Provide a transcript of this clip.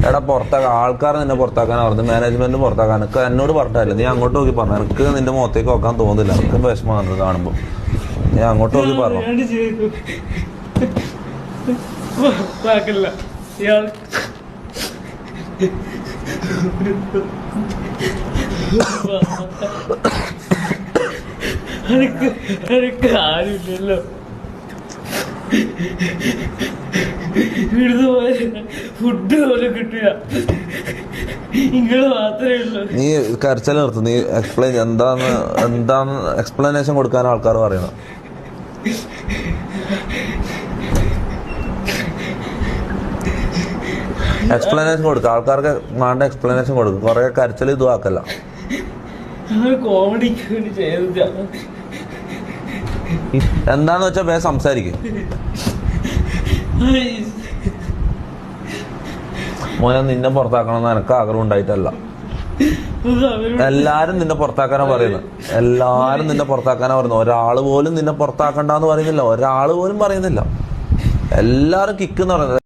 എടാ പുറത്താക്കാൻ ആൾക്കാർ നിന്നെ പുറത്താക്കാൻ പറഞ്ഞു, മാനേജ്മെന്റ് പുറത്താക്കാൻ. എനിക്ക് എന്നോട് പറഞ്ഞില്ല, നീ അങ്ങോട്ട് നോക്കി പറഞ്ഞു. എനിക്ക് നിന്റെ മുഖത്തേക്ക് നോക്കാൻ തോന്നുന്നില്ല, എനിക്ക് വിഷമമാണ് കാണുമ്പോൾ. നീ അങ്ങോട്ട് നോക്കി പറഞ്ഞു. ആരുമില്ലല്ലോ, ഇവിടുന്ന് പോലെ ഫുഡ് പോലും കിട്ടില്ല, ഇങ്ങള് മാത്രമേ ഉള്ളൂ. നീ കരച്ചിൽ നിർത്തും. നീ എക്സ്പ്ലെയിൻ എന്താന്ന് എക്സ്പ്ലനേഷൻ കൊടുക്കാൻ ആൾക്കാർ പറയണം. എക്സ്പ്ലനേഷൻ കൊടുക്കുക, ആൾക്കാർക്ക് വേണ്ട എക്സ്പ്ലനേഷൻ കൊടുക്കും. കുറെ കരച്ചിൽ ഇതും ആക്കല്ല. കോമഡിക്ക് വേണ്ടി ചെയ്തതാണ്. എന്താന്ന് വെച്ചാ വേഗം സംസാരിക്കും. മോനെ നിന്നെ പുറത്താക്കണമെന്ന് എനിക്ക് ആഗ്രഹം ഉണ്ടായിട്ടല്ല. എല്ലാരും നിന്നെ പുറത്താക്കാനാ പറയുന്നത്. എല്ലാരും നിന്നെ പുറത്താക്കാനാ പറയുന്നത്. ഒരാള് പോലും നിന്നെ പുറത്താക്കണ്ടെന്ന് പറയുന്നില്ല. ഒരാള് പോലും പറയുന്നില്ല. എല്ലാരും കിക്ക് എന്ന് പറയുന്നത്.